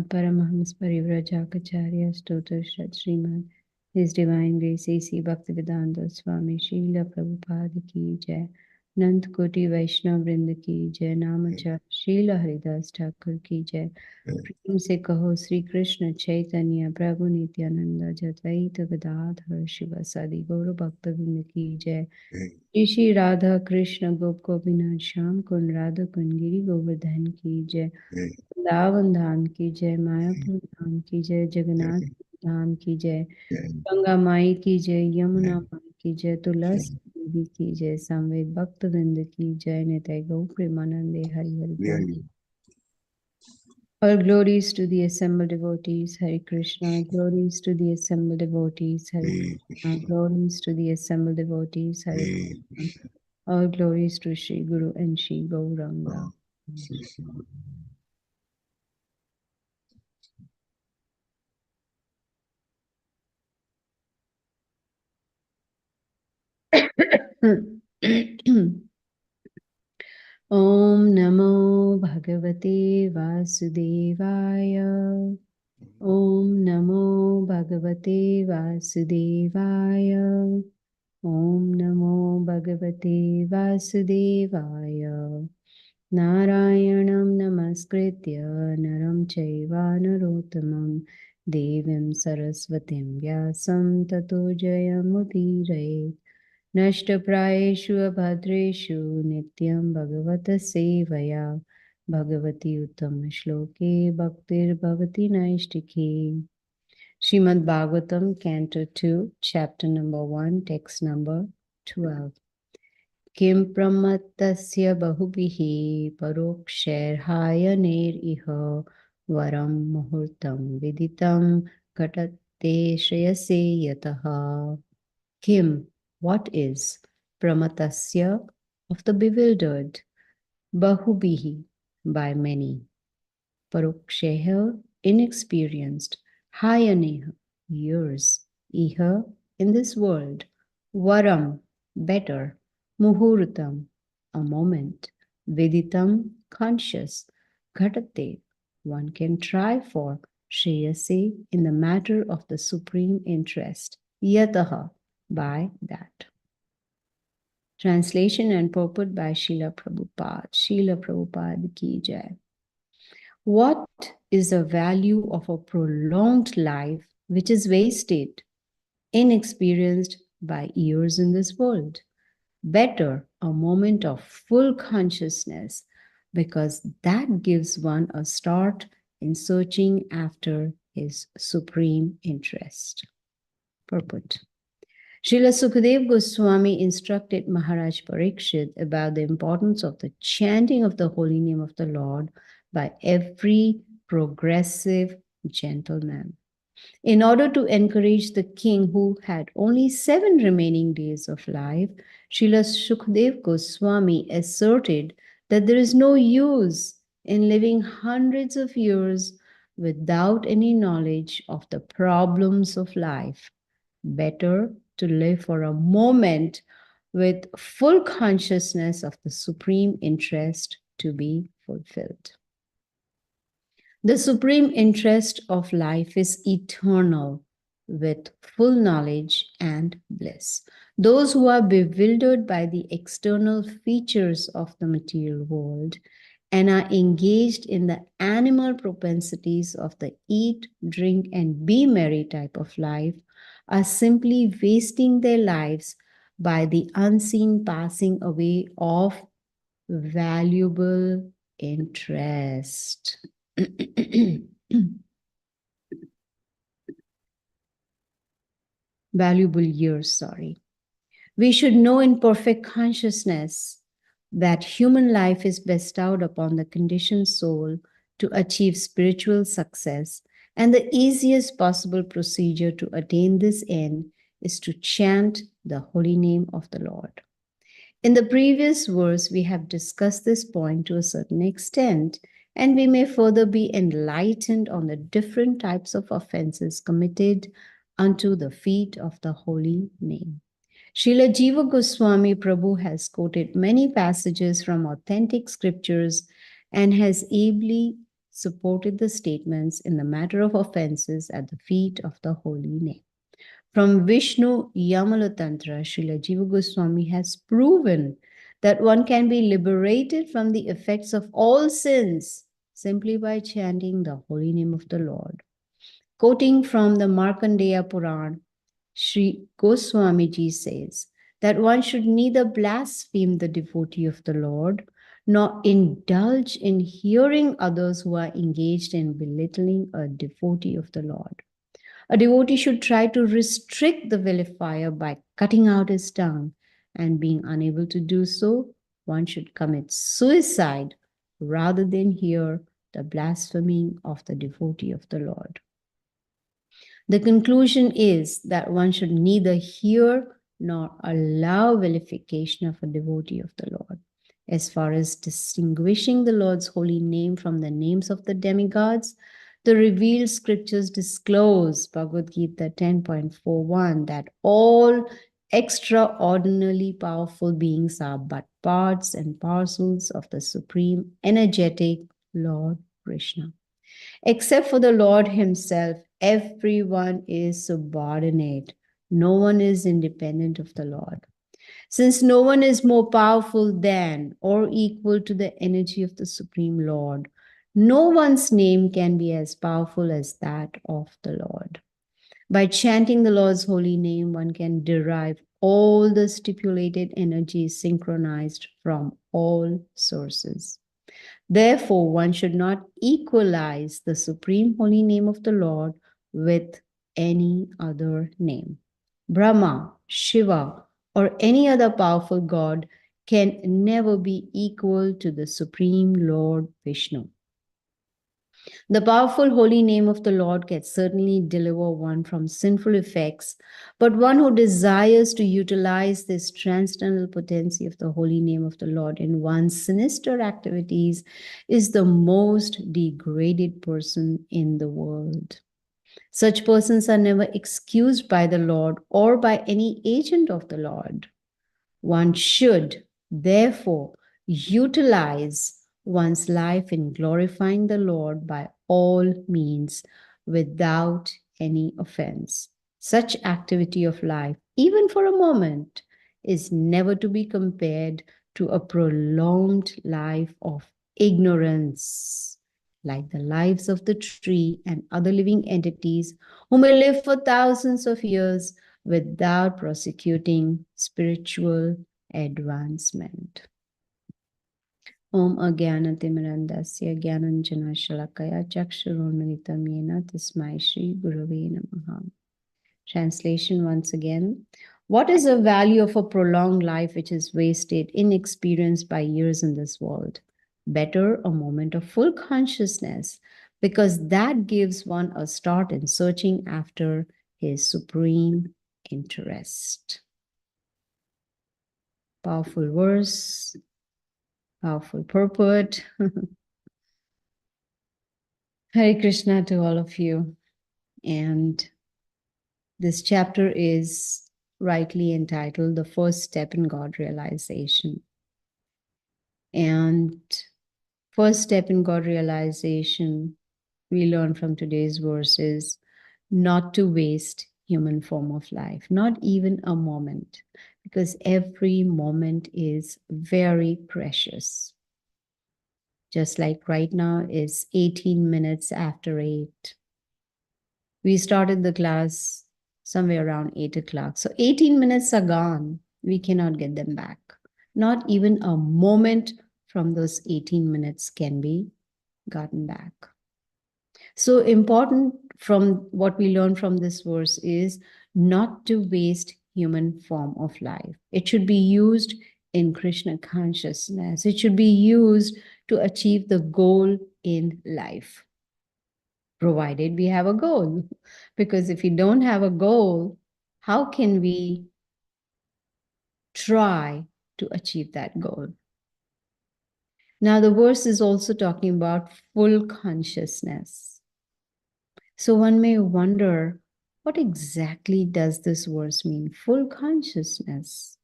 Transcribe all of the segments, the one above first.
Paramahamsa Parivrajakacarya Stotra Srimad His Divine Grace A.C. Bhaktivedanta Swami Srila Prabhupada Ki Jai Nand Koti Vaishnav Vrinda Ki Jai Namachar Srila Haridas Thakur Ki Jai प्रेम से कहो श्री कृष्ण चैतन्य प्रभु नित्यानंद जद्वैत गदाधर शिवासादि गौर भक्तवृंद की जय श्री श्री राधा कृष्ण गोप गोपीनाथ श्याम कुंड राधा कुंड गिरी गोवर्धन की जय वृंदावन धाम की जय मायापुर धाम की जय जगन्नाथ धाम की जय गंगा माई की जय यमुना माई की जय तुलसी देवी की जय संवेद भक्त वृंद की जय निताई गौ प्रेमानंदे हरि हरि बोल। All glories to the assembled devotees, Hare Krishna. Glories to the assembled devotees, Hare Krishna. Glories to the assembled devotees, Hare Krishna. All glories to Shri Guru and Shri Gauranga. Om Namo Bhagavate Vasudevaya. Om Namo Bhagavate Vasudevaya. Om Namo Bhagavate Vasudevaya. Narayanam Namaskritya Naram Chaiva Narottamam Devim Saraswatim Vyasam Tato Jayamudire Nashtaprayeshu Abhadreshu Nityam Bhagavata Sevaya Bhagavati Uttama Shloke Bhaktir Bhavati Naishtike. Srimad Bhagavatam, Canto 2, Chapter number 1, Text number 12. Kim pramattasya bahubihi parokshairhayaner iha varam muhurtam viditam katate shreyase yataha. Kim, what is pramatasya of the bewildered, bahubihi by many, paroksheha inexperienced, hayaneha years, iha in this world, varam better, muhurtam a moment, viditam conscious, ghatate one can try for, shreyase in the matter of the supreme interest, yataha by that. Translation and purport by Srila Prabhupada. Srila Prabhupada Ki Jai. What is the value of a prolonged life which is wasted, inexperienced by years in this world? Better a moment of full consciousness, because that gives one a start in searching after his supreme interest. Purport. Srila Sukadev Goswami instructed Maharaj Parikshit about the importance of the chanting of the holy name of the Lord by every progressive gentleman. In order to encourage the king who had only 7 remaining days of life, Srila Sukadev Goswami asserted that there is no use in living hundreds of years without any knowledge of the problems of life. Better to live for a moment with full consciousness of the supreme interest to be fulfilled. The supreme interest of life is eternal, with full knowledge and bliss. Those who are bewildered by the external features of the material world and are engaged in the animal propensities of the eat, drink, and be merry type of life are simply wasting their lives by the unseen passing away of valuable interest. Valuable years, sorry. We should know in perfect consciousness that human life is bestowed upon the conditioned soul to achieve spiritual success, and the easiest possible procedure to attain this end is to chant the holy name of the Lord. In the previous verse, we have discussed this point to a certain extent, and we may further be enlightened on the different types of offenses committed unto the feet of the holy name. Srila Jiva Goswami Prabhu has quoted many passages from authentic scriptures and has ably supported the statements in the matter of offenses at the feet of the holy name. From Vishnu Yamala Tantra, Srila Jiva Goswami has proven that one can be liberated from the effects of all sins simply by chanting the holy name of the Lord. Quoting from the Markandeya Puran, Sri Goswami Ji says that one should neither blaspheme the devotee of the Lord nor indulge in hearing others who are engaged in belittling a devotee of the Lord. A devotee should try to restrict the vilifier by cutting out his tongue, and being unable to do so, one should commit suicide rather than hear the blaspheming of the devotee of the Lord. The conclusion is that one should neither hear nor allow vilification of a devotee of the Lord. As far as distinguishing the Lord's holy name from the names of the demigods, the revealed scriptures disclose, Bhagavad Gita 10.41, that all extraordinarily powerful beings are but parts and parcels of the supreme energetic Lord Krishna. Except for the Lord himself, everyone is subordinate. No one is independent of the Lord. Since no one is more powerful than or equal to the energy of the Supreme Lord, no one's name can be as powerful as that of the Lord. By chanting the Lord's holy name, one can derive all the stipulated energies synchronized from all sources. Therefore, one should not equalize the supreme holy name of the Lord with any other name. Brahma, Shiva, or any other powerful god can never be equal to the supreme Lord Vishnu. The powerful holy name of the Lord can certainly deliver one from sinful effects, but one who desires to utilize this transcendental potency of the holy name of the Lord in one's sinister activities is the most degraded person in the world. Such persons are never excused by the Lord or by any agent of the Lord. One should, therefore, utilize one's life in glorifying the Lord by all means without any offense. Such activity of life, even for a moment, is never to be compared to a prolonged life of ignorance, like the lives of the tree and other living entities who may live for thousands of years without prosecuting spiritual advancement. Om Agyanatimirandasya Gyananjana Shalakaya Chakshurunmilitam Yena Tasmai Shri Gurave Namaha. Translation once again. What is the value of a prolonged life which is wasted, inexperienced by years in this world? Better a moment of full consciousness, because that gives one a start in searching after his supreme interest. Powerful verse, powerful purport. Hare Krishna to all of you. And this chapter is rightly entitled The First Step in God Realization. And first step in God realization, we learn from today's verses, not to waste human form of life, not even a moment, because every moment is very precious. Just like right now is 18 minutes after 8. We started the class somewhere around 8 o'clock. So 18 minutes are gone. We cannot get them back. Not even a moment from those 18 minutes can be gotten back. So important from what we learn from this verse is not to waste human form of life. It should be used in Krishna consciousness. It should be used to achieve the goal in life, provided we have a goal. Because if we don't have a goal, how can we try to achieve that goal? Now, the verse is also talking about full consciousness. So one may wonder, what exactly does this verse mean? Full consciousness.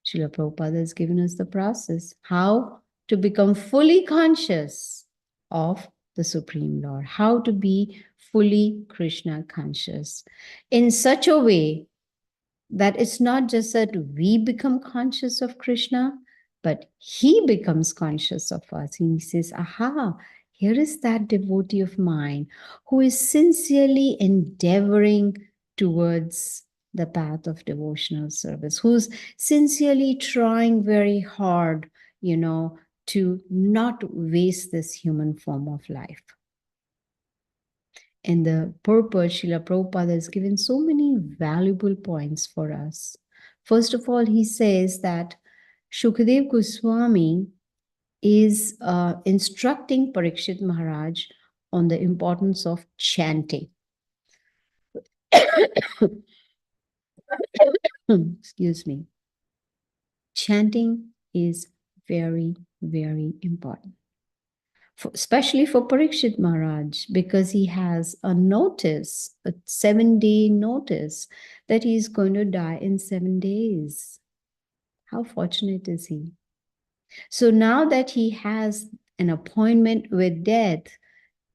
Srila Prabhupada has given us the process, how to become fully conscious of the Supreme Lord, how to be fully Krishna conscious in such a way that it's not just that we become conscious of Krishna, but he becomes conscious of us. And he says, aha, here is that devotee of mine who is sincerely endeavoring towards the path of devotional service, who's sincerely trying very hard, to not waste this human form of life. In the purport, Srila Prabhupada has given so many valuable points for us. First of all, he says that Shukadev Goswami is instructing Parikshit Maharaj on the importance of chanting. Excuse me. Chanting is very, very important. Especially for Parikshit Maharaj, because he has a notice, a 7-day notice, that he is going to die in 7 days. How fortunate is he? So now that he has an appointment with death,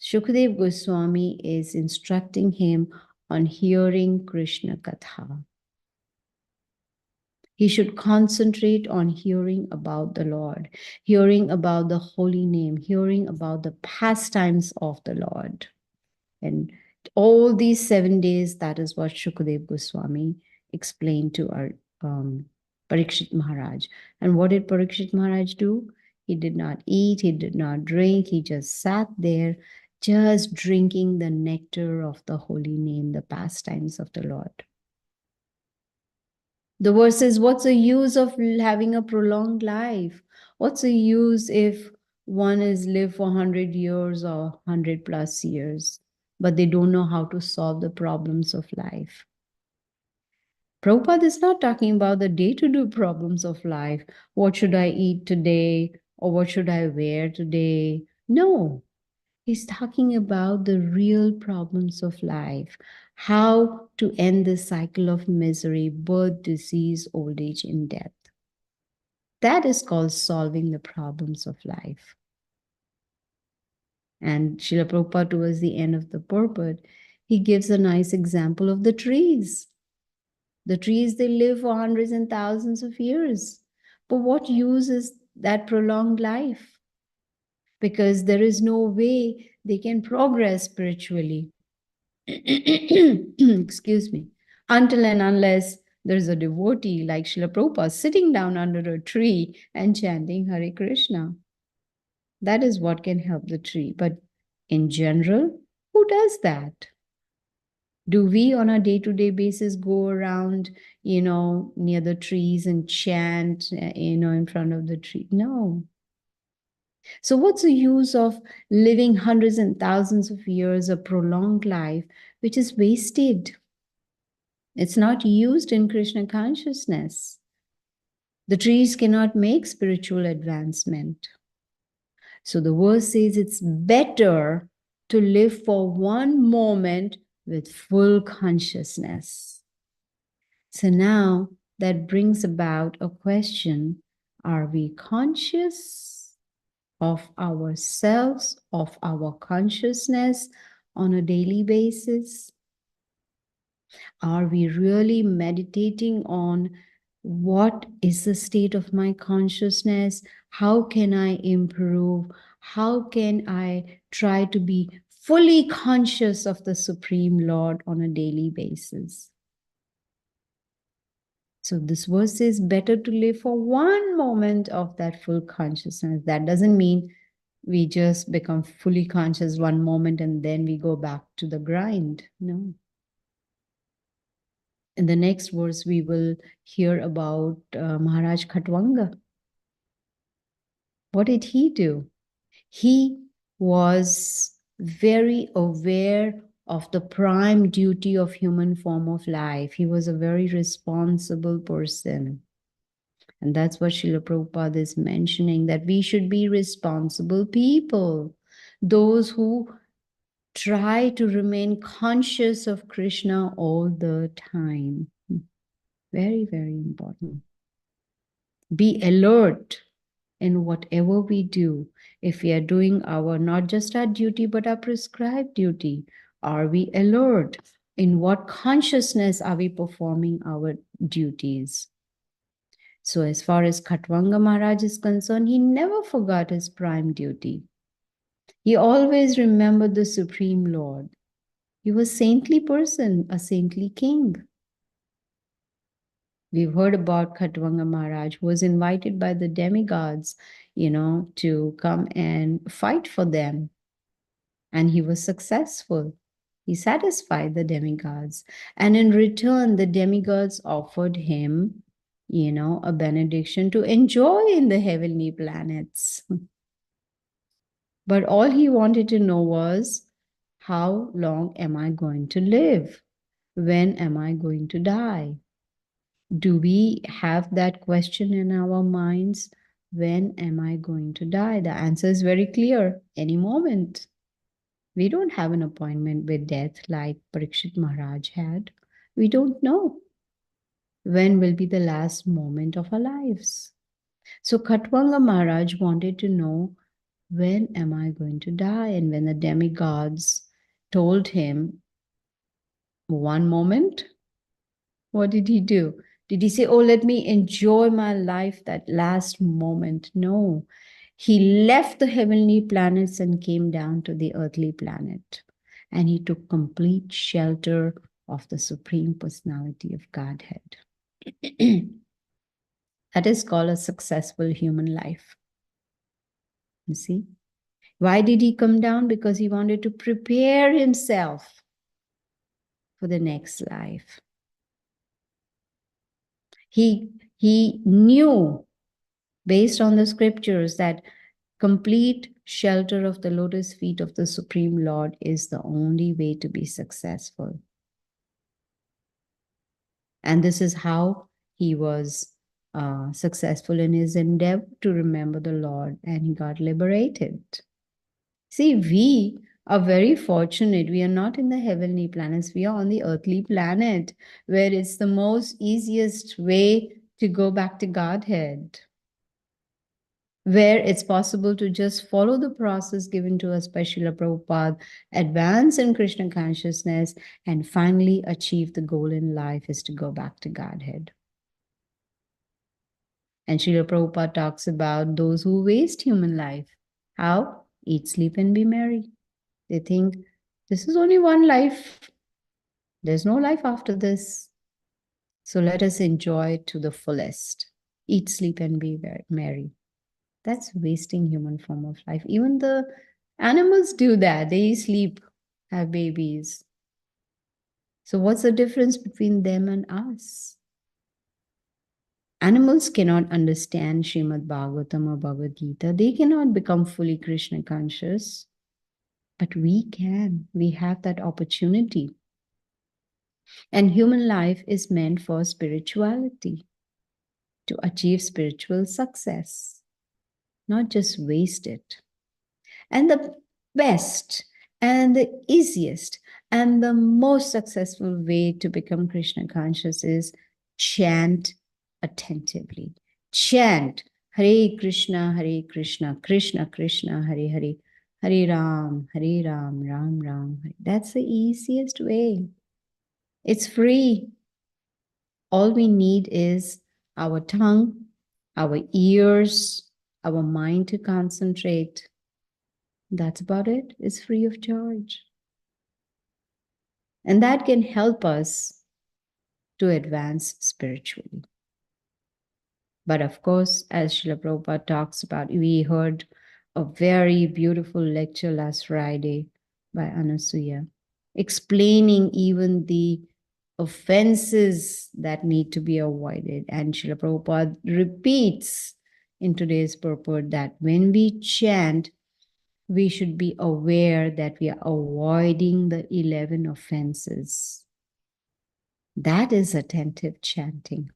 Shukadev Goswami is instructing him on hearing Krishna Katha. He should concentrate on hearing about the Lord, hearing about the holy name, hearing about the pastimes of the Lord. And all these 7 days, that is what Shukadev Goswami explained to our Parikshit Maharaj. And what did Parikshit Maharaj do? He did not eat, he did not drink, he just sat there, just drinking the nectar of the holy name, the pastimes of the Lord. The verse is, what's the use of having a prolonged life? What's the use if one is lived for 100 years or 100 plus years, but they don't know how to solve the problems of life? Prabhupada is not talking about the day-to-day problems of life. What should I eat today? Or what should I wear today? No. He's talking about the real problems of life, how to end the cycle of misery, birth, disease, old age, and death. That is called solving the problems of life. And Srila Prabhupada, towards the end of the purport, he gives a nice example of the trees. The trees, they live for hundreds and thousands of years. But what use is that prolonged life? Because there is no way they can progress spiritually. Excuse me. Until and unless there's a devotee like Srila Prabhupada sitting down under a tree and chanting Hare Krishna. That is what can help the tree. But in general, who does that? Do we on a day-to-day basis go around, near the trees and chant, in front of the tree? No. So what's the use of living hundreds and thousands of years, a prolonged life, which is wasted? It's not used in Krishna consciousness. The trees cannot make spiritual advancement. So the verse says it's better to live for one moment with full consciousness. So now that brings about a question: are we conscious of ourselves, of our consciousness on a daily basis? Are we really meditating on what is the state of my consciousness? How can I improve? How can I try to be fully conscious of the Supreme Lord on a daily basis? So this verse is better to live for one moment of that full consciousness. That doesn't mean we just become fully conscious one moment and then we go back to the grind. No. In the next verse, we will hear about Maharaj Khatwanga. What did he do? He was very aware of the prime duty of human form of life. He was a very responsible person. And that's what Srila Prabhupada is mentioning, that we should be responsible people. Those who try to remain conscious of Krishna all the time. Very, very important. Be alert. in whatever we do. If we are doing our not just our duty, but our prescribed duty, are we alert? In what consciousness are we performing our duties? So, as far as Khatwanga Maharaj is concerned, he never forgot his prime duty. He always remembered the Supreme Lord. He was a saintly person, a saintly king. We've heard about Khatwanga Maharaj, who was invited by the demigods, to come and fight for them. And he was successful. He satisfied the demigods. And in return, the demigods offered him, a benediction to enjoy in the heavenly planets. But all he wanted to know was, how long am I going to live? When am I going to die? Do we have that question in our minds? When am I going to die? The answer is very clear, any moment. We don't have an appointment with death like Parikshit Maharaj had. We don't know when will be the last moment of our lives. So Khatwanga Maharaj wanted to know, when am I going to die? And when the demigods told him, one moment, what did he do? Did he say, oh, let me enjoy my life, that last moment? No. He left the heavenly planets and came down to the earthly planet. And he took complete shelter of the Supreme Personality of Godhead. That is called a successful human life. You see? Why did he come down? Because he wanted to prepare himself for the next life. He knew, based on the scriptures, that complete shelter of the lotus feet of the Supreme Lord is the only way to be successful. And this is how he was successful in his endeavor to remember the Lord, and he got liberated. See, we are very fortunate. We are not in the heavenly planets. We are on the earthly planet, where it's the most easiest way to go back to Godhead, where it's possible to just follow the process given to us by Srila Prabhupada, advance in Krishna consciousness, and finally achieve the goal in life is to go back to Godhead. And Srila Prabhupada talks about those who waste human life. How? Eat, sleep, and be merry. They think this is only one life. There's no life after this. So let us enjoy it to the fullest. Eat, sleep, and be merry. That's wasting human form of life. Even the animals do that. They sleep, have babies. So what's the difference between them and us? Animals cannot understand Srimad Bhagavatam or Bhagavad Gita. They cannot become fully Krishna conscious. But we can. We have that opportunity. And human life is meant for spirituality, to achieve spiritual success, not just waste it. And the best and the easiest and the most successful way to become Krishna conscious is chant attentively. Chant Hare Krishna, Krishna Krishna, Hare Hare, Hare Ram, Ram Ram. That's the easiest way. It's free. All we need is our tongue, our ears, our mind to concentrate. That's about it. It's free of charge. And that can help us to advance spiritually. But of course, as Srila Prabhupada talks about, we heard a very beautiful lecture last Friday by Anasuya, explaining even the offenses that need to be avoided. And Srila Prabhupada repeats in today's purport that when we chant, we should be aware that we are avoiding the 11 offenses. That is attentive chanting.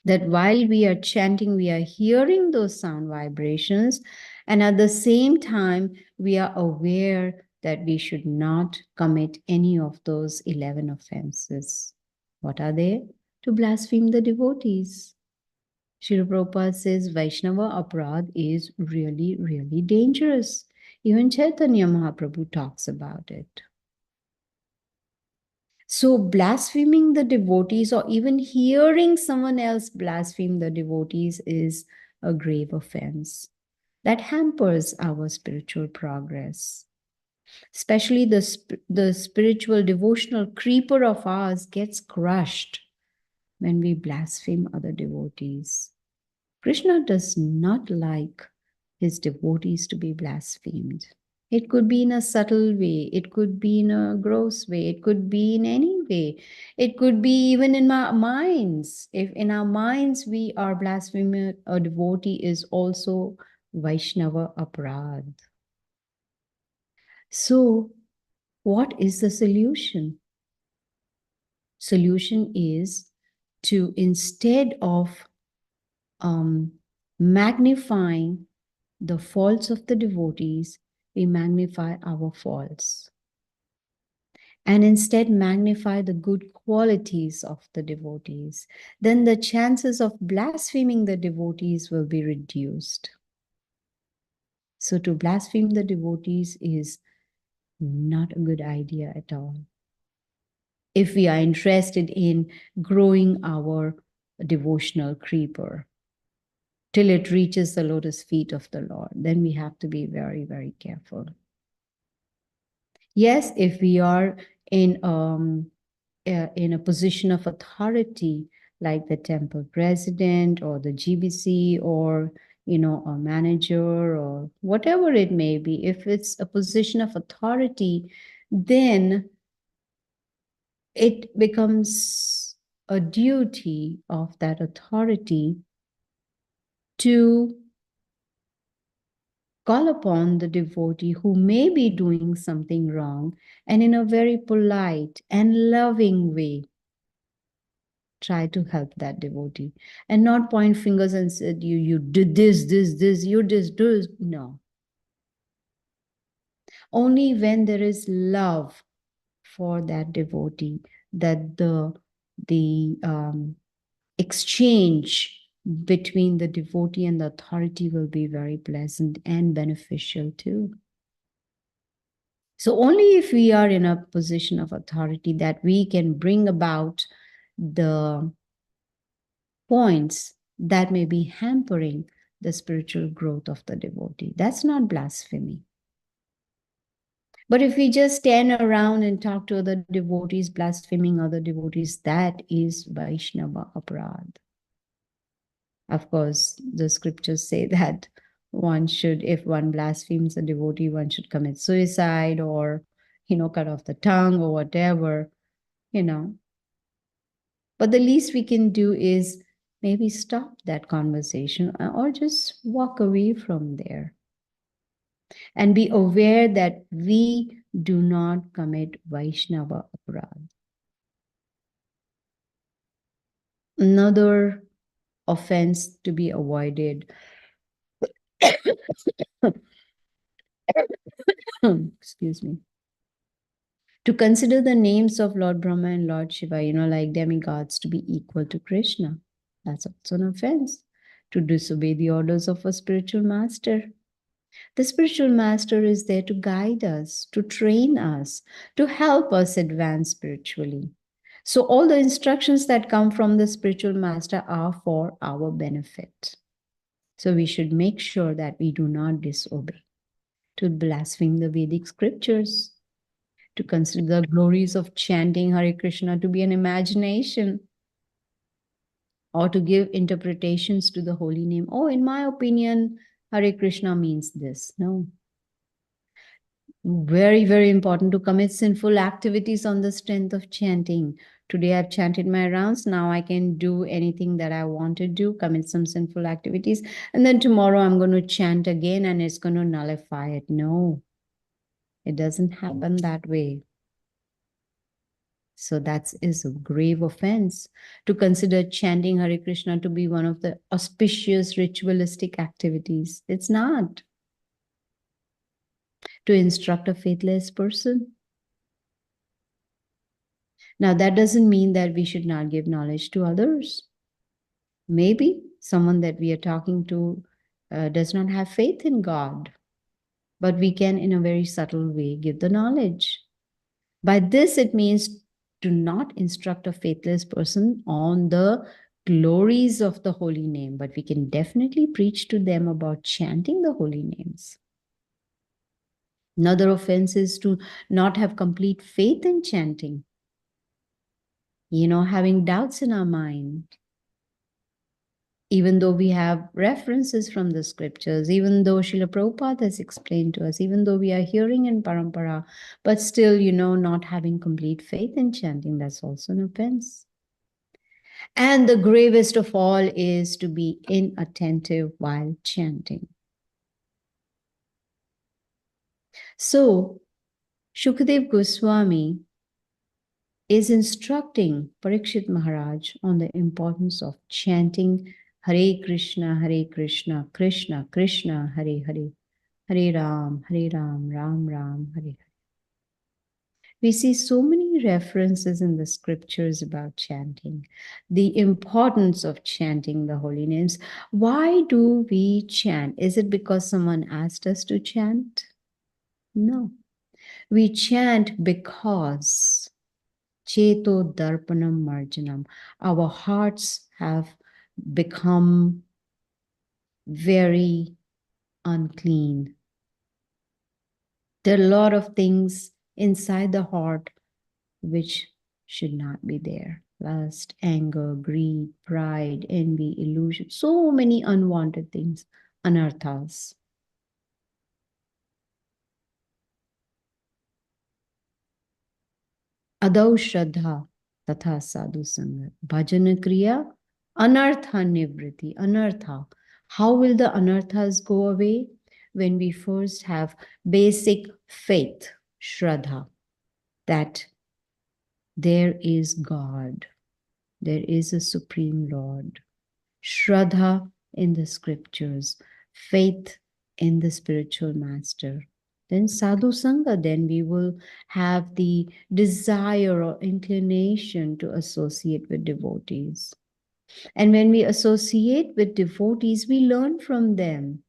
That while we are chanting, we are hearing those sound vibrations, and at the same time, we are aware that we should not commit any of those 11 offenses. What are they? To blaspheme the devotees. Srila Prabhupada says Vaishnava aparad is really, really dangerous. Even Chaitanya Mahaprabhu talks about it. So, blaspheming the devotees or even hearing someone else blaspheme the devotees is a grave offense that hampers our spiritual progress. Especially the spiritual devotional creeper of ours gets crushed when we blaspheme other devotees. Krishna does not like his devotees to be blasphemed. It could be in a subtle way, it could be in a gross way, it could be in any way. It could be even in our minds. If in our minds we are blaspheming a devotee is also Vaishnava aparad. So, what is the solution? Solution is to, instead of magnifying the faults of the devotees, we magnify our faults. And instead magnify the good qualities of the devotees. Then the chances of blaspheming the devotees will be reduced. So to blaspheme the devotees is not a good idea at all, if we are interested in growing our devotional creeper till it reaches the lotus feet of the Lord, then we have to be very, very careful. Yes, if we are in a position of authority, like the temple president or the GBC or a manager or whatever it may be, if it's a position of authority, then it becomes a duty of that authority to call upon the devotee who may be doing something wrong, and in a very polite and loving way try to help that devotee, and not point fingers and said, you did this, you did this. No. Only when there is love for that devotee, that the exchange between the devotee and the authority will be very pleasant and beneficial too. So only if we are in a position of authority that we can bring about the points that may be hampering the spiritual growth of the devotee. That's not blasphemy. But if we just stand around and talk to other devotees, blaspheming other devotees, that is Vaishnava aparad. Of course, the scriptures say that one should, if one blasphemes a devotee, one should commit suicide or, cut off the tongue or whatever, But the least we can do is maybe stop that conversation or just walk away from there and be aware that we do not commit Vaishnava aparad. Another offense to be avoided excuse me, to consider the names of Lord Brahma and Lord Shiva, like demigods, to be equal to Krishna. That's also an offense. To disobey the orders of a spiritual master. The spiritual master is there to guide us, to train us, to help us advance spiritually. So all the instructions that come from the spiritual master are for our benefit. So we should make sure that we do not disobey, to blaspheme the Vedic scriptures, to consider the glories of chanting Hare Krishna to be an imagination, or to give interpretations to the holy name. Oh, in my opinion, Hare Krishna means this. No. Very, very important to commit sinful activities on the strength of chanting. Today I've chanted my rounds. Now I can do anything that I want to do, commit some sinful activities. And then tomorrow I'm going to chant again and it's going to nullify it. No, it doesn't happen that way. So that is a grave offense to consider chanting Hare Krishna to be one of the auspicious ritualistic activities. It's not. To instruct a faithless person. Now, that doesn't mean that we should not give knowledge to others. Maybe someone that we are talking to does not have faith in God, but we can, in a very subtle way, give the knowledge. By this, it means do not instruct a faithless person on the glories of the holy name, but we can definitely preach to them about chanting the holy names. Another offense is to not have complete faith in chanting, having doubts in our mind. Even though we have references from the scriptures, even though Srila Prabhupada has explained to us, even though we are hearing in parampara, but still, not having complete faith in chanting, that's also an offense. And the gravest of all is to be inattentive while chanting. So, Shukadev Goswami is instructing Parikshit Maharaj on the importance of chanting Hare Krishna, Krishna Krishna, Hare Hare, Hare Ram, Ram Ram, Hare Hare. We see so many references in the scriptures about chanting, the importance of chanting the holy names. Why do we chant? Is it because someone asked us to chant? No. We chant because Cheto Darpanam Marjanam. Our hearts have become very unclean. There are a lot of things inside the heart which should not be there. Lust, anger, greed, pride, envy, illusion, so many unwanted things, anarthas. Adau Shraddha Tatha Sadhu Sangha. Bhajan Kriya, Anartha Nivriti, Anartha. How will the anarthas go away? When we first have basic faith, Shraddha, that there is God, there is a Supreme Lord. Shraddha in the scriptures, faith in the spiritual master. Then sadhu sangha, then we will have the desire or inclination to associate with devotees. And when we associate with devotees, we learn from them.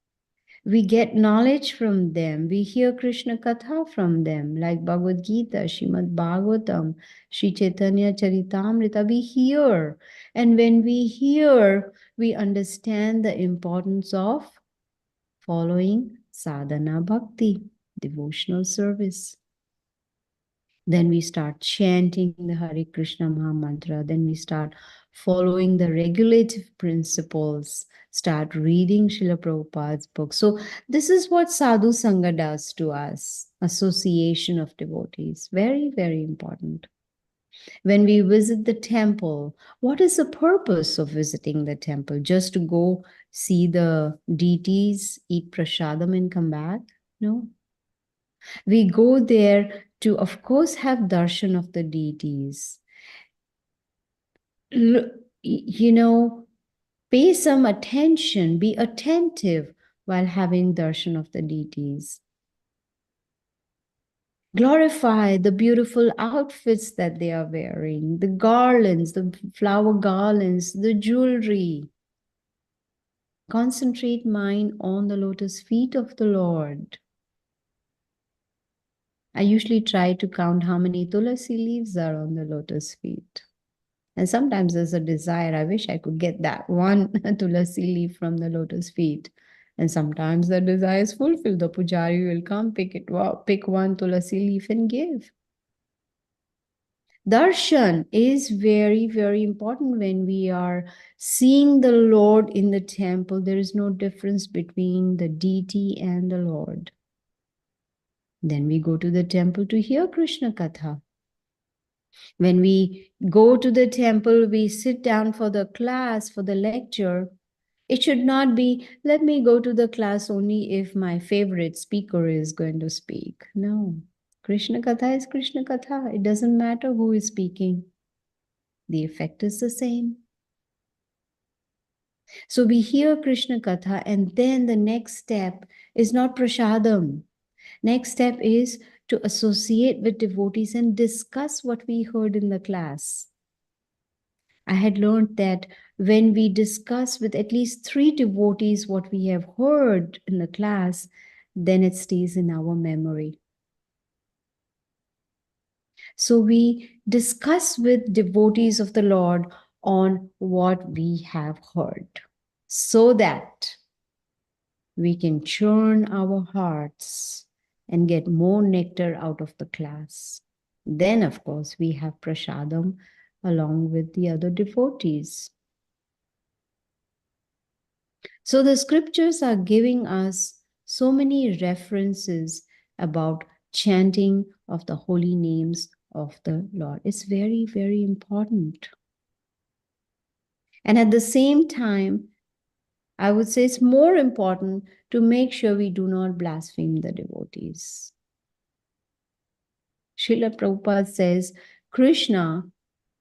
We get knowledge from them. We hear Krishna Katha from them, like Bhagavad Gita, Srimad Bhagavatam, Sri Chaitanya Charitamrita. We hear. And when we hear, we understand the importance of following sadhana bhakti, devotional service. Then we start chanting the Hare Krishna Maha Mantra. Then we start following the regulative principles, start reading Srila Prabhupada's book. So this is what Sadhu Sangha does to us, association of devotees. Very, very important. When we visit the temple, what is the purpose of visiting the temple? Just to go see the deities, eat prasadam and come back? No. We go there to, of course, have darshan of the deities. Pay some attention, be attentive while having darshan of the deities. Glorify the beautiful outfits that they are wearing, the garlands, the flower garlands, the jewelry. Concentrate mind on the lotus feet of the Lord. I usually try to count how many tulasi leaves are on the lotus feet. And sometimes there's a desire, I wish I could get that one tulasi leaf from the lotus feet. And sometimes the desire is fulfilled. The pujari will come, pick one tulasi leaf and give. Darshan is very, very important when we are seeing the Lord in the temple. There is no difference between the deity and the Lord. Then we go to the temple to hear Krishna Katha. When we go to the temple, we sit down for the class, for the lecture. It should not be, let me go to the class only if my favorite speaker is going to speak. No. Krishna Katha is Krishna Katha. It doesn't matter who is speaking. The effect is the same. So we hear Krishna Katha, and then the next step is not prasadam. Next step is to associate with devotees and discuss what we heard in the class. I had learned that when we discuss with at least 3 devotees what we have heard in the class, then it stays in our memory. So we discuss with devotees of the Lord on what we have heard so that we can churn our hearts and get more nectar out of the class. Then, of course, we have prasadam along with the other devotees. So the scriptures are giving us so many references about chanting of the holy names of the Lord. It's very, very important. And at the same time, I would say it's more important to make sure we do not blaspheme the devotees. Srila Prabhupada says Krishna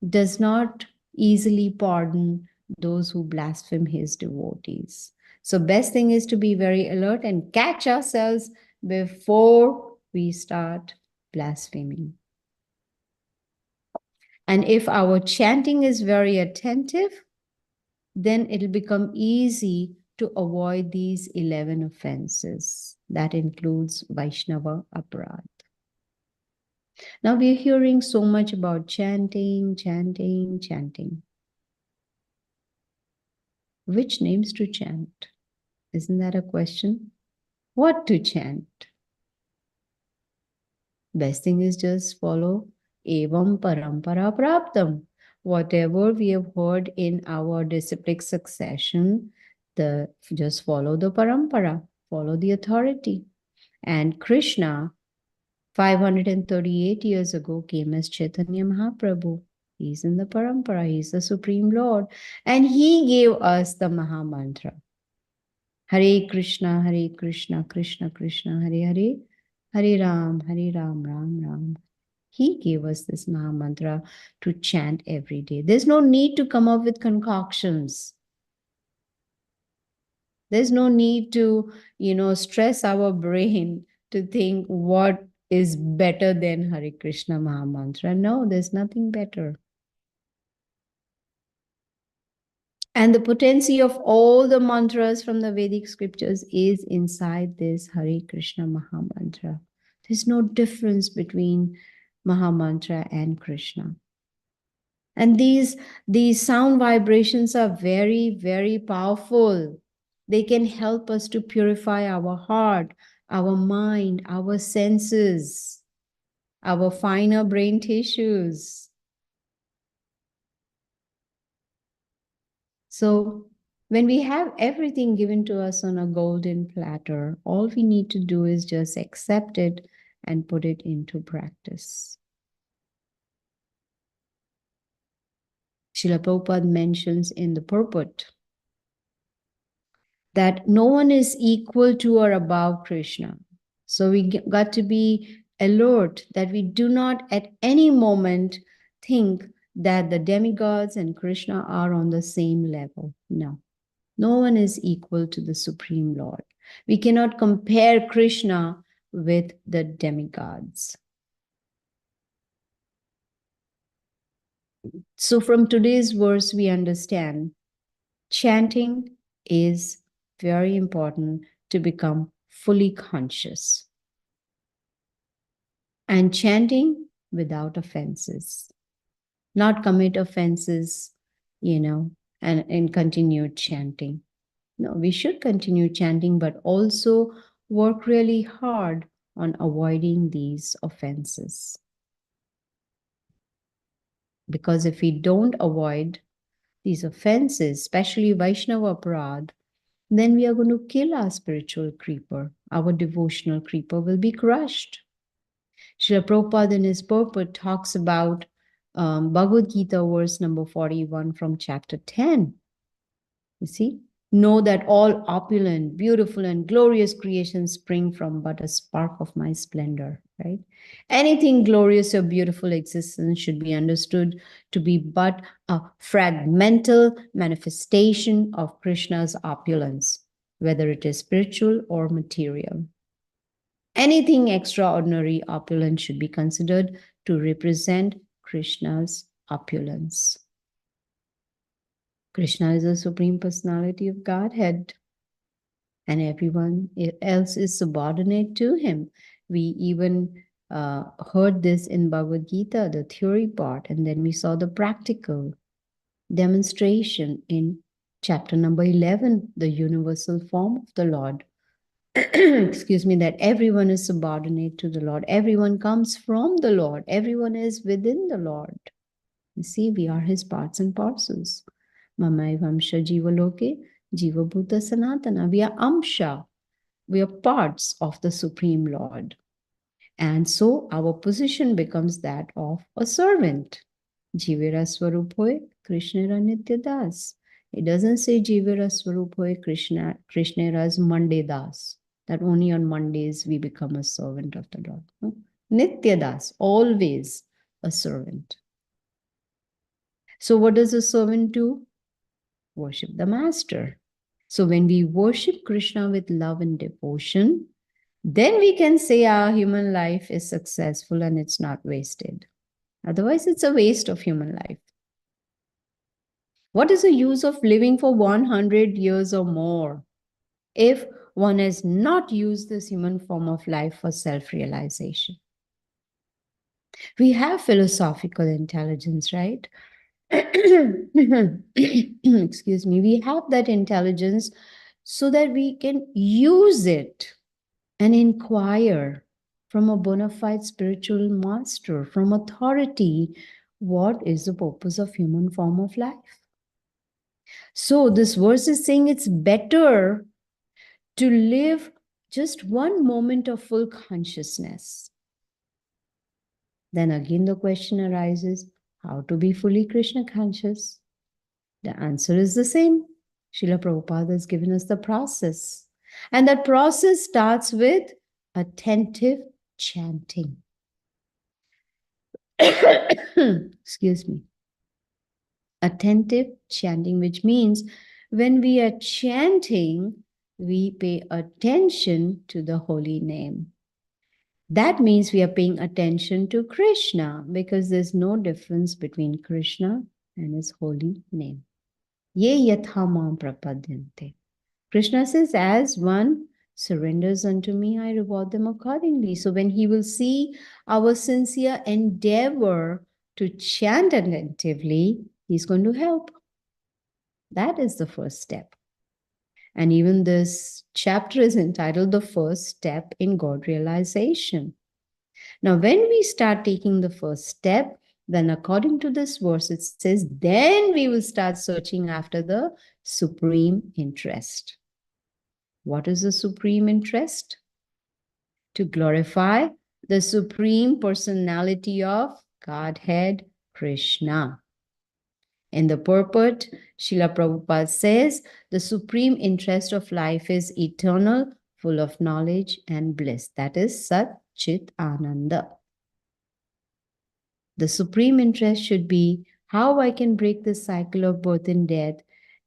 does not easily pardon those who blaspheme his devotees. So best thing is to be very alert and catch ourselves before we start blaspheming. And if our chanting is very attentive, then it'll become easy to avoid these 11 offenses. That includes Vaishnava Aparad. Now we're hearing so much about chanting, chanting, chanting. Which names to chant? Isn't that a question? What to chant? Best thing is just follow Evam Parampara Praptam. Whatever we have heard in our disciplic succession, just follow the parampara, follow the authority. And Krishna, 538 years ago, came as Chaitanya Mahaprabhu. He's in the parampara, he's the Supreme Lord. And he gave us the Maha Mantra. Hare Krishna, Krishna Krishna, Hare Hare, Hare Ram, Ram Ram. He gave us this Maha Mantra to chant every day. There's no need to come up with concoctions. There's no need to, stress our brain to think what is better than Hare Krishna Maha Mantra. No, there's nothing better. And the potency of all the mantras from the Vedic scriptures is inside this Hare Krishna Maha Mantra. There's no difference between Maha Mantra and Krishna. And these sound vibrations are very, very powerful. They can help us to purify our heart, our mind, our senses, our finer brain tissues. So when we have everything given to us on a golden platter, all we need to do is just accept it and put it into practice. Srila Prabhupada mentions in the purport that no one is equal to or above Krishna. So we got to be alert that we do not at any moment think that the demigods and Krishna are on the same level. No. No one is equal to the Supreme Lord. We cannot compare Krishna with the demigods. So from today's verse, we understand chanting is very important to become fully conscious. And chanting without offenses, not commit offenses, and continue chanting. No, we should continue chanting, but also work really hard on avoiding these offenses. Because if we don't avoid these offenses, especially Vaishnava Aparad, then we are going to kill our spiritual creeper. Our devotional creeper will be crushed. Srila Prabhupada in his purport talks about Bhagavad Gita verse number 41 from chapter 10. You see? Know that all opulent, beautiful, and glorious creations spring from but a spark of my splendor, right? Anything glorious or beautiful existence should be understood to be but a fragmental manifestation of Krishna's opulence, whether it is spiritual or material. Anything extraordinary opulent should be considered to represent Krishna's opulence. Krishna is the Supreme Personality of Godhead, and everyone else is subordinate to him. We even heard this in Bhagavad Gita, the theory part, and then we saw the practical demonstration in chapter number 11, the universal form of the Lord. Excuse me, that everyone is subordinate to the Lord. Everyone comes from the Lord. Everyone is within the Lord. You see, we are his parts and parcels. Mamai Vamsha Jiva Loke, Jiva Bhuta Sanatana. We are Amsha. We are parts of the Supreme Lord. And so our position becomes that of a servant. Jivera Swarup hoy, Krishna Nitya Das. It doesn't say Jivera Swarup hoy, Krishna Ras Monday Das, that only on Mondays we become a servant of the Lord. No? Nitya Das, always a servant. So what does a servant do? Worship the master. So when we worship Krishna with love and devotion, then we can say our human life is successful and it's not wasted. Otherwise, it's a waste of human life. What is the use of living for 100 years or more if one has not used this human form of life for self-realization? We have philosophical intelligence, right? Excuse me. We have that intelligence so that we can use it and inquire from a bona fide spiritual master, from authority, what is the purpose of human form of life? So this verse is saying it's better to live just one moment of full consciousness. Then again the question arises, how to be fully Krishna conscious? The answer is the same. Srila Prabhupada has given us the process. And that process starts with attentive chanting. Excuse me. Attentive chanting, which means when we are chanting, we pay attention to the holy name. That means we are paying attention to Krishna because there's no difference between Krishna and his holy name. Ye yathamam prapadyante. Krishna says, as one surrenders unto me, I reward them accordingly. So when he will see our sincere endeavor to chant attentively, he's going to help. That is the first step. And even this chapter is entitled The First Step in God Realization. Now, when we start taking the first step, then according to this verse, it says, then we will start searching after the supreme interest. What is the supreme interest? To glorify the supreme personality of Godhead, Krishna. In the purport, Srila Prabhupada says, the supreme interest of life is eternal, full of knowledge and bliss. That is Sat Chit Ananda. The supreme interest should be how I can break the cycle of birth and death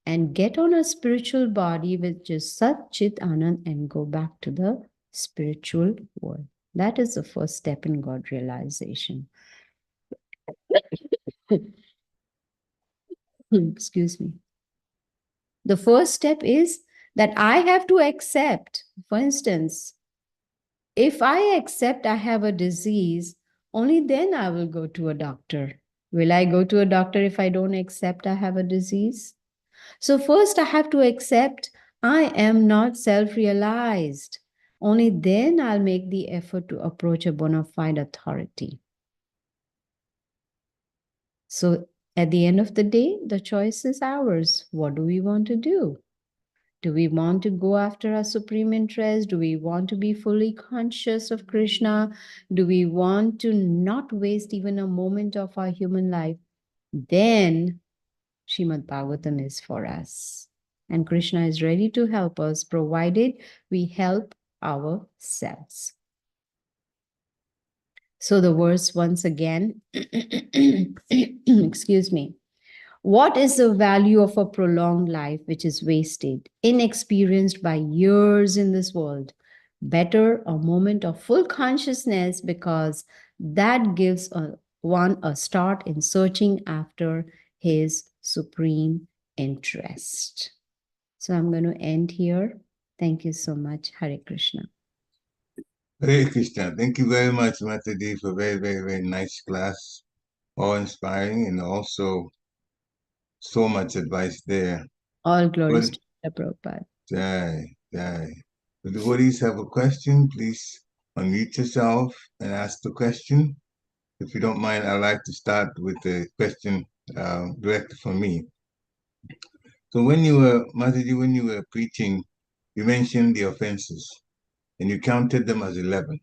and get on a spiritual body with just Sat Chit Anand and go back to the spiritual world. That is the first step in God realization. Excuse me. The first step is that I have to accept, for instance, if I accept I have a disease, only then I will go to a doctor. Will I go to a doctor if I don't accept I have a disease? So first I have to accept I am not self-realized. Only then I'll make the effort to approach a bona fide authority. So at the end of the day, the choice is ours. What do we want to do? Do we want to go after our supreme interest? Do we want to be fully conscious of Krishna? Do we want to not waste even a moment of our human life? Then Srimad Bhagavatam is for us. And Krishna is ready to help us, provided we help ourselves. So the verse once again, excuse me. What is the value of a prolonged life which is wasted, inexperienced by years in this world? Better a moment of full consciousness, because that gives one a start in searching after his supreme interest. So I'm going to end here. Thank you so much. Hare Krishna. Hare Krishna. Thank you very much, Mataji, for a very, very, very nice class. All inspiring and also so much advice there. All glories But, to Prabhupada. Jai. If the devotees have a question, please unmute yourself and ask the question. If you don't mind, I'd like to start with the question directed from me. So Mataji, when you were preaching, you mentioned the offenses and you counted them as 11.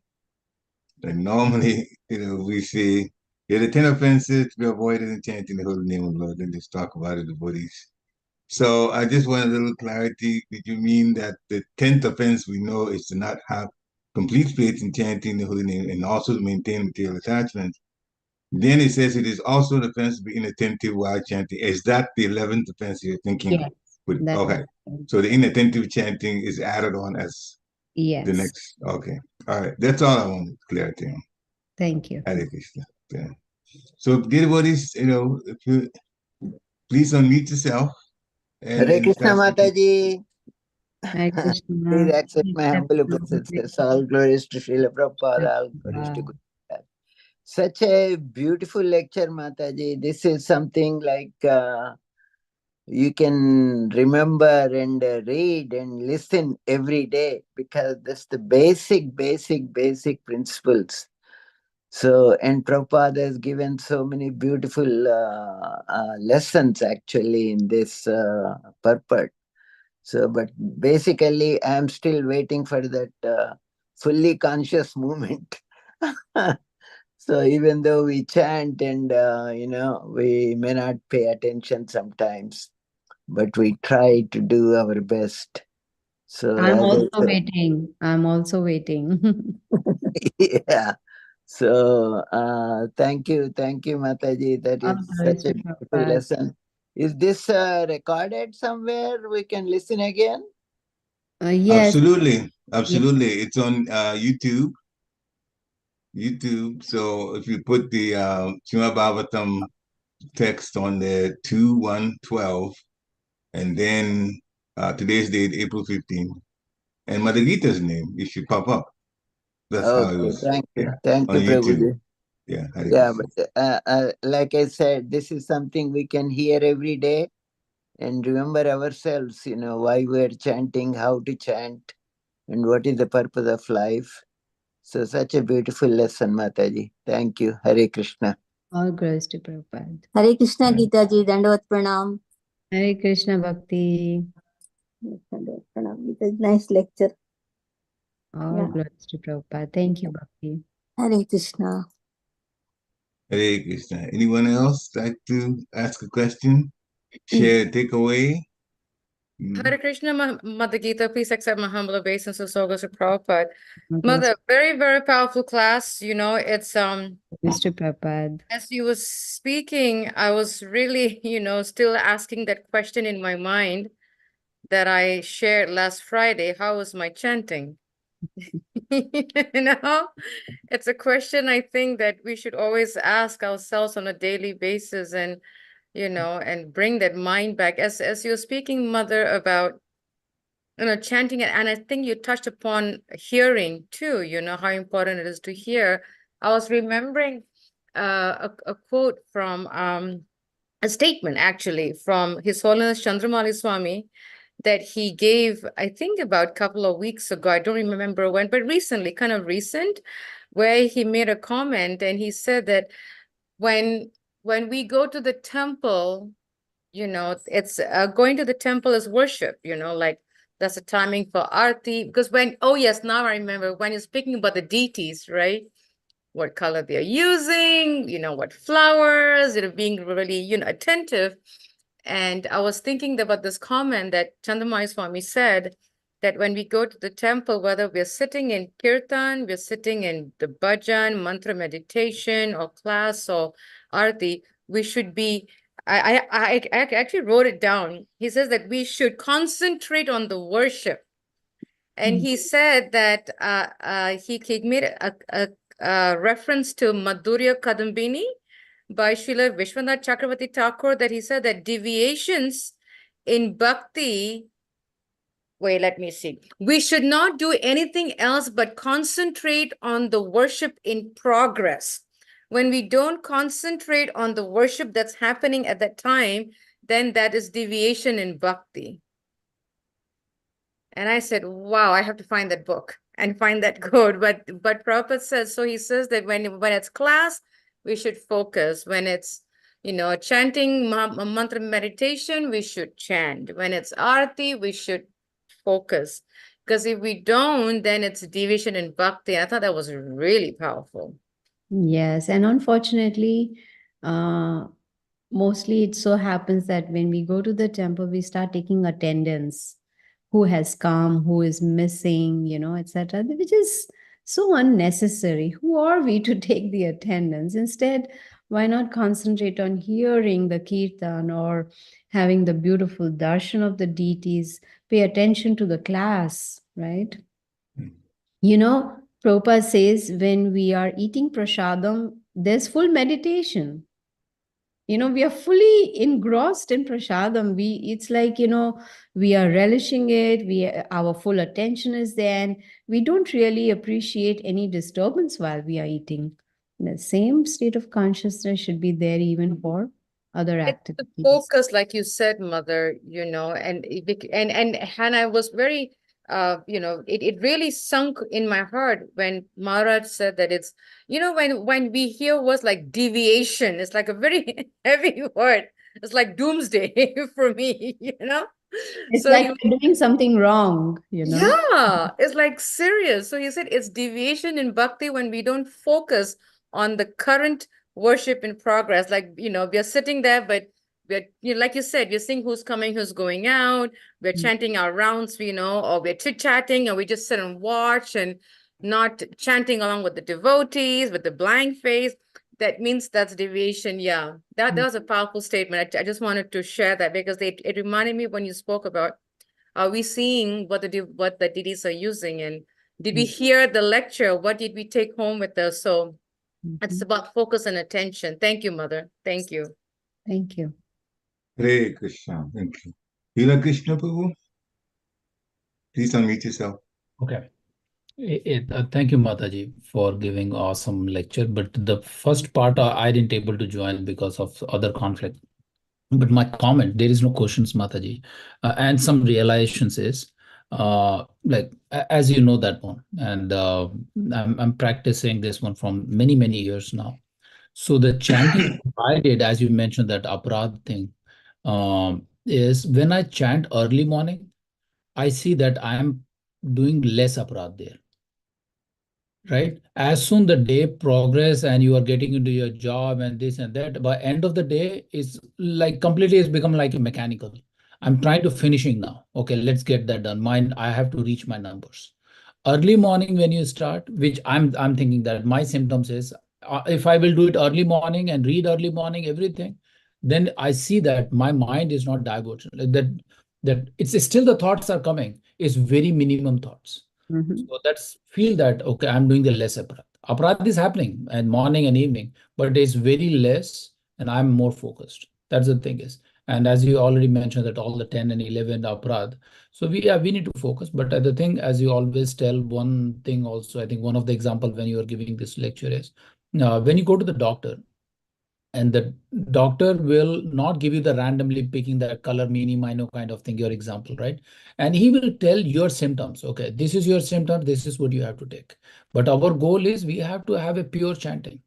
And normally, we say, yeah, the 10 offenses to be avoided in chanting the holy name of the Lord, and just talk about it, the devotees. So I just want a little clarity. Did you mean that the 10th offense we know is to not have complete faith in chanting the holy name and also to maintain material attachment? Then it says it is also an offense to be inattentive while chanting. Is that the 11th offense you're thinking? Yes. Okay. So the inattentive chanting is added on as yes. the next. Okay. All right. That's all I wanted clarity on. Thank you. Hare Krishna. Yeah. So, dear devotees, if you please unmute yourself and Hare Krishna start Mataji. Hare Krishna. Please accept my humble Krishna. obeisances. All glories to Srila Prabhupada, all glories to Guru. Such a beautiful lecture, Mataji. This is something like you can remember and read and listen every day, because that's the basic principles. So, and Prabhupada has given so many beautiful lessons actually in this purport. So, but basically, I am still waiting for that fully conscious movement. So, even though we chant and, we may not pay attention sometimes, but we try to do our best. So, I'm also waiting. I'm also waiting. yeah. So, thank you, Mataji. That is such a beautiful lesson. Is this recorded somewhere? We can listen again? Yes. Absolutely. It's on YouTube. So if you put the Srimad Bhagavatam text on there, 2-1-12, and then today's date, April 15th, and Mother Gita's name, it should pop up. That's how it was. Thank you. Yeah, Thank on you, YouTube. Prabhuji. Yeah, Yeah, but like I said, this is something we can hear every day and remember ourselves, why we're chanting, how to chant, and what is the purpose of life. So, such a beautiful lesson, Mataji. Thank you. Hare Krishna. All glories to Prabhupada. Hare Krishna, Gita ji, Dandavat Pranam. Hare Krishna Bhakti. Dandavat Pranam. Gita, nice lecture. All glories to Prabhupada. Thank you, Bhakti. Hare Krishna. Hare Krishna. Anyone else like to ask a question? Share a takeaway? Hare Krishna, Mother Gita, please accept my humble obeisances, so goes to Prabhupada. Mother, very, very powerful class. It's Mr. Prabhupada. as you were speaking, I was really, still asking that question in my mind that I shared last Friday. How was my chanting? It's a question I think that we should always ask ourselves on a daily basis, and and bring that mind back. As you're speaking, Mother, about chanting it, and I think you touched upon hearing too, how important it is to hear. I was remembering a quote from a statement actually from His Holiness Chandramali Swami that he gave, I think about a couple of weeks ago. I don't remember when, but recently, kind of recent, where he made a comment and he said that when we go to the temple, it's going to the temple is worship, like that's the timing for arti. Because oh yes, now I remember when you're speaking about the deities, right? What color they're using, what flowers, being really, attentive. And I was thinking about this comment that Chandamai Swami said, that when we go to the temple, whether we're sitting in kirtan, we're sitting in the bhajan, mantra meditation, or class, or arti, we should be, I actually wrote it down. He says that we should concentrate on the worship. And he said that he made a reference to Madhurya Kadambini by Srila Vishwanath Chakravarti Thakur, that he said that deviations in bhakti, wait, let me see. We should not do anything else but concentrate on the worship in progress. When we don't concentrate on the worship that's happening at that time, then that is deviation in bhakti. And I said, wow, I have to find that book and find that code. But Prabhupada says, so he says that when it's class, we should focus. When it's, chanting mantra meditation, we should chant. When it's arati, we should focus. Because if we don't, then it's deviation in bhakti. I thought that was really powerful. Yes, and unfortunately, mostly it so happens that when we go to the temple, we start taking attendance, who has come, who is missing, etc., which is so unnecessary. Who are we to take the attendance? Instead, why not concentrate on hearing the kirtan or having the beautiful darshan of the deities? Pay attention to the class, right? Prabhupada says when we are eating prasadam, there's full meditation. We are fully engrossed in prasadam. It's like, we are relishing it. Our full attention is there, and we don't really appreciate any disturbance while we are eating. The same state of consciousness should be there even for other It's the activities. focus, like you said, mother, and Hannah was very, it really sunk in my heart when Maharaj said that it's, when we hear words like deviation, it's like a very heavy word. It's like doomsday for me, It's So like you're doing something wrong, yeah, it's like serious. So he said it's deviation in bhakti when we don't focus on the current worship in progress. Like, we're sitting there, but we're, like you said, we're seeing who's coming, who's going out. We're chanting our rounds, or we're chit-chatting, and we just sit and watch and not chanting along with the devotees with the blank face. That means that's deviation. Yeah, that was a powerful statement. I just wanted to share that because it reminded me when you spoke about, are we seeing what the deities are using? And did we hear the lecture? What did we take home with us? So it's about focus and attention. Thank you, Mother. Thank you. Thank you. Hare Krishna. Thank you. Hila Krishna Prabhu, please unmute yourself. Okay. Thank you, Mataji, for giving awesome lecture. But the first part I didn't able to join because of other conflict. But my comment, there is no questions, Mataji, and some realizations is like as you know that one, and I'm practicing this one from many years now. So the chanting I did, as you mentioned, that aparad thing, is when I chant early morning, I see that I am doing less aparad there. Right, as soon the day progress and you are getting into your job and this and that, by end of the day is like completely it's become like a mechanical. I'm trying to finishing now. Okay, let's get that done. Mine, I have to reach my numbers. Early morning when you start, which I'm thinking that my symptoms is if I will do it early morning and read early morning everything, then I see that my mind is not divergent. Like that it's still the thoughts are coming. It's very minimum thoughts. So that's feel that, okay, I'm doing the less aparad. Aparad is happening and morning and evening, but it's very less and I'm more focused. That's the thing is. And as you already mentioned that all the 10 and 11 aparad. So we need to focus. But the thing, as you always tell one thing also, I think one of the example when you are giving this lecture is when you go to the doctor, and the doctor will not give you the randomly picking the color meeny mino kind of thing, your example, right? And he will tell your symptoms. Okay, this is your symptom, this is what you have to take. But our goal is we have to have a pure chanting.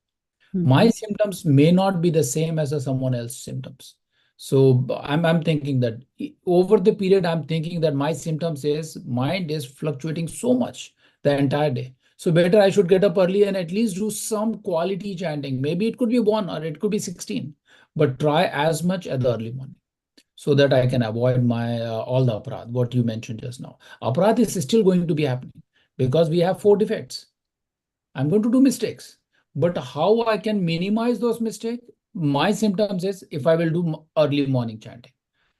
My symptoms may not be the same as someone else's symptoms. So I'm thinking that over the period, I'm thinking that my symptoms is mind is fluctuating so much the entire day. So better I should get up early and at least do some quality chanting. Maybe it could be 1 or it could be 16, but try as much at the early morning so that I can avoid my all the aparad, what you mentioned just now. Aparad is still going to be happening because we have 4 defects. I'm going to do mistakes, but how I can minimize those mistakes? My symptoms is if I will do early morning chanting,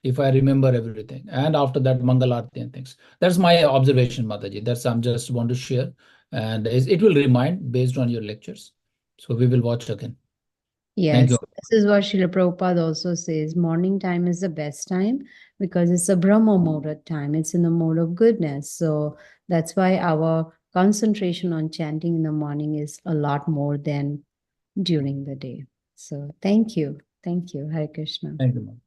if I remember everything, and after that Mangalarti and things. That's my observation, Mataji. That's I'm just want to share, and it will remind based on your lectures. So we will watch again. Thank Yes, you. this is what Srila Prabhupada also says. Morning time is the best time because it's a Brahma Muhurat time. It's in the mode of goodness. So that's why our concentration on chanting in the morning is a lot more than during the day. So thank you. Thank you. Hare Krishna. Thank you, Mataji.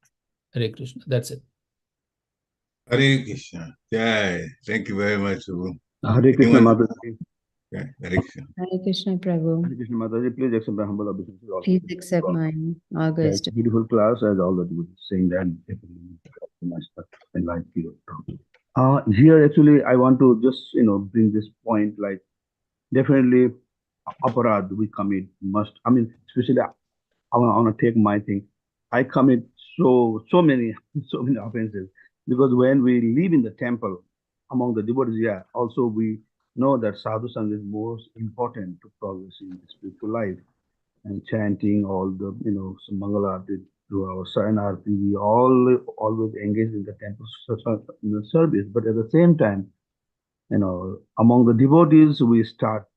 Hare Krishna. That's it. Hare Krishna. Jai. Thank you very much, Prabhu. Hare Krishna, Anyone? Mataji. Yeah, Hare Krishna. Hare Krishna, Prabhu. Hare Krishna, Mataji. Please accept my humble obeisances also. Please accept my Yeah, August. beautiful class, as all the devotees saying that. Nice, enlightened period. Here, actually, I want to just bring this point. Like, definitely, aparad we commit must. I mean, especially I want to take my thing. I commit so many so many offenses because when we live in the temple among the devotees, yeah, also we know that sadhu sangha is most important to progress in the spiritual life and chanting all the some mangala arti through our saranarthi. We all always engage in the temple service, but at the same time, among the devotees, we start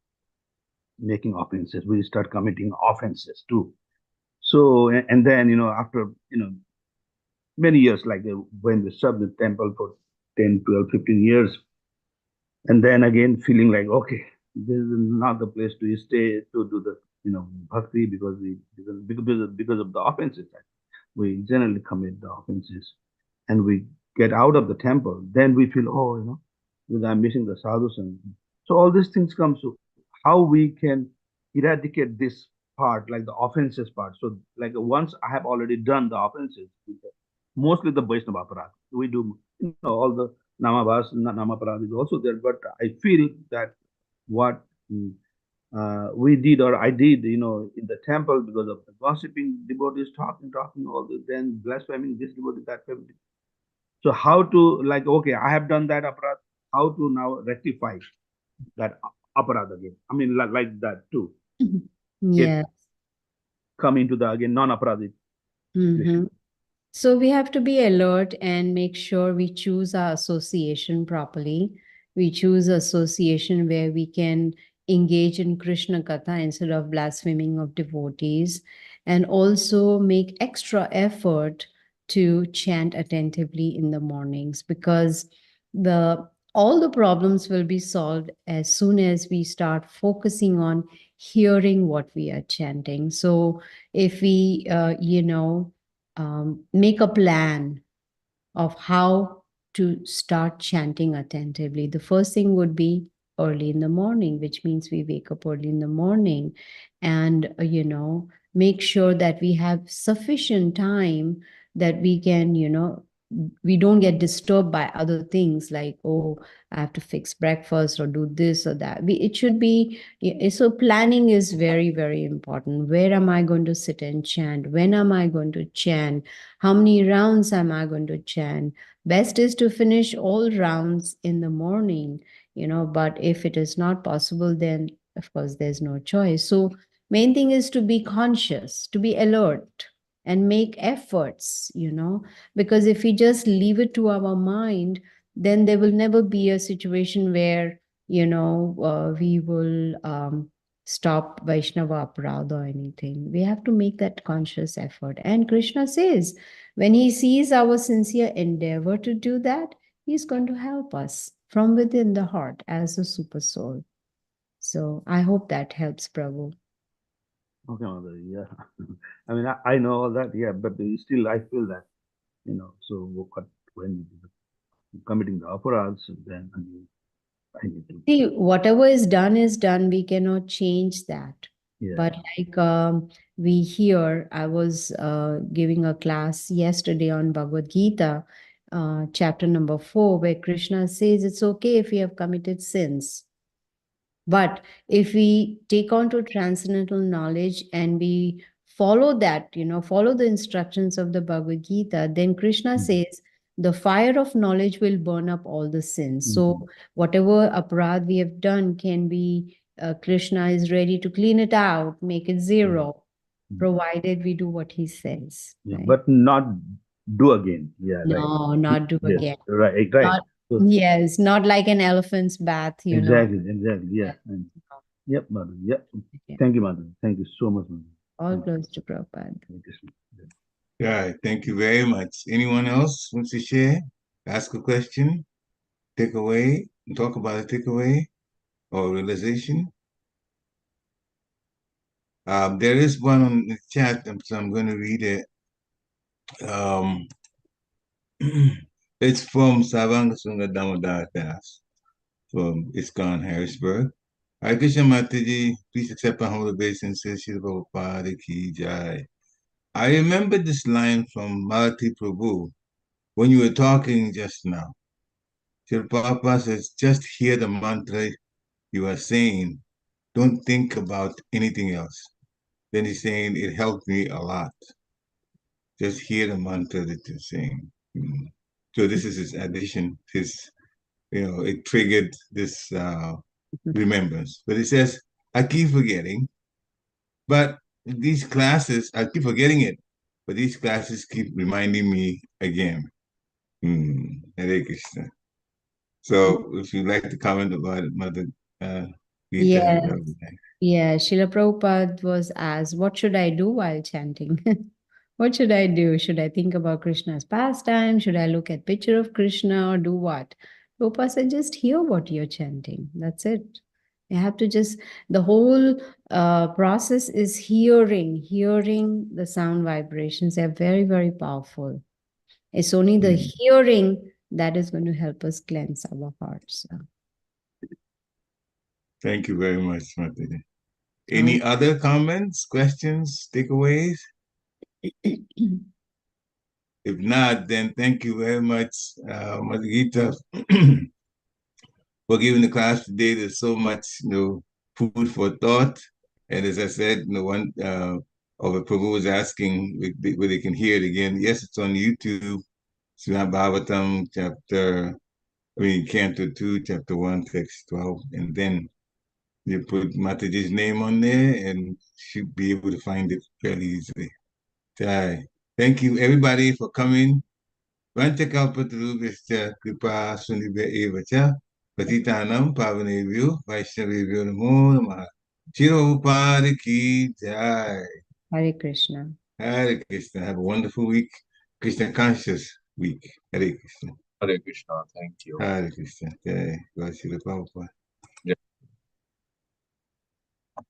making offenses. We start committing offenses too. So, and then, after, many years, like when we served the temple for 10, 12, 15 years, and then again feeling like, okay, this is not the place to stay to do the, bhakti because because of the offenses. We generally commit the offenses and we get out of the temple, then we feel, oh, because I'm missing the sadhu sangha. So all these things come to how we can eradicate this part, like the offenses part. So like once I have already done the offenses, mostly the Vaishnava aparadha, we do, all the nama aparadha is also there. But I feel that what we did or I did, in the temple because of the gossiping, devotees talking, all this, then blaspheming this devotee, that devotee. So how to, like, okay, I have done that aparadha, how to now rectify that aparadha again? I mean, like that too. Yes. Come into the again non-aparadhic Mm-hmm. So we have to be alert and make sure we choose our association properly. We choose association where we can engage in Krishna Katha instead of blaspheming of devotees, and also make extra effort to chant attentively in the mornings, because all the problems will be solved as soon as we start focusing on hearing what we are chanting. So if we make a plan of how to start chanting attentively. The first thing would be early in the morning, which means we wake up early in the morning and, make sure that we have sufficient time that we can, we don't get disturbed by other things like, oh, I have to fix breakfast or do this or that. It should be, so planning is very, very important. Where am I going to sit and chant? When am I going to chant? How many rounds am I going to chant? Best is to finish all rounds in the morning, but if it is not possible, then of course there's no choice. So main thing is to be conscious, to be alert and make efforts, because if we just leave it to our mind, then there will never be a situation where, we will stop Vaishnava aparadha or anything. We have to make that conscious effort. And Krishna says, when he sees our sincere endeavor to do that, he's going to help us from within the heart as a super soul. So I hope that helps, Prabhu. Okay, mother, yeah. I mean, I know all that, yeah, but still I feel that, so when committing the aparadhs, then I need to. See, whatever is done, we cannot change that. Yeah. But like we hear, I was giving a class yesterday on Bhagavad Gita, chapter number 4, where Krishna says it's okay if we have committed sins. But if we take on to transcendental knowledge and we follow that, follow the instructions of the Bhagavad Gita, then Krishna says the fire of knowledge will burn up all the sins. So whatever aparadh we have done can be, Krishna is ready to clean it out, make it zero, provided we do what he says. Yeah, right? but not do again. Yeah. No, not do Yes, again. right. Not, yes, not like an elephant's bath, Exactly. Yeah. And, yep, mother. Yep. Yeah. Thank you, mother. Thank you so much, mother. All glories to Prabhupada. Hare Krishna. Yeah, thank you very much. Anyone else wants to share? Ask a question? Take away? Talk about a takeaway or realization? There is one on the chat, so I'm going to read it. It's from Savangasunga Damodar Das from ISKCON Harrisburg. Hare Krishna Mataji, please accept my humble obeisance, Srila Prabhupada Ki Jai. I remember this line from Malati Prabhu when you were talking just now. Srila Prabhupada says, just hear the mantra you are saying. Don't think about anything else. Then he's saying, it helped me a lot. Just hear the mantra that you're saying. So this is his addition, it triggered this remembrance. But it says, I keep forgetting, but these classes, I keep forgetting it, but these classes keep reminding me again. Hare Krishna. So if you'd like to comment about it, Mother Gita, that would be nice. Yeah, Srila Prabhupada was asked, what should I do while chanting? What should I do? Should I think about Krishna's pastime? Should I look at picture of Krishna or do what? Prabhupada said, just hear what you're chanting. That's it. You have to the whole process is hearing the sound vibrations. They're very, very powerful. It's only the hearing that is going to help us cleanse our hearts. Thank you very much, Mataji. Any other comments, questions, takeaways? If not, then thank you very much, Mother Gita, for giving the class today. There's so much, food for thought. And as I said, one of the Prabhu was asking where they can hear it again. Yes, it's on YouTube. Srimad Bhagavatam, Canto 2, Chapter 1, Text 12. And then you put Mataji's name on there and should be able to find it fairly easily. Thank you, everybody, for coming. Vanchakalpatarubhascha kripa sunibhya eva cha patitanam pavanebhyo vaishnavebhyo namo namaha. Prabhupada ki jai. Hare Krishna. Hare Krishna. Have a wonderful week. Krishna conscious week. Hare Krishna. Hare Krishna. Thank you. Hare Krishna. Jai. Jai Srila Prabhupada.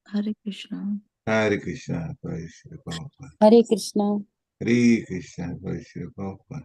Hare Krishna. Hare Krishna. Jai Srila Prabhupada. Hare Krishna. Hare Krishna. Jai Srila Prabhupada.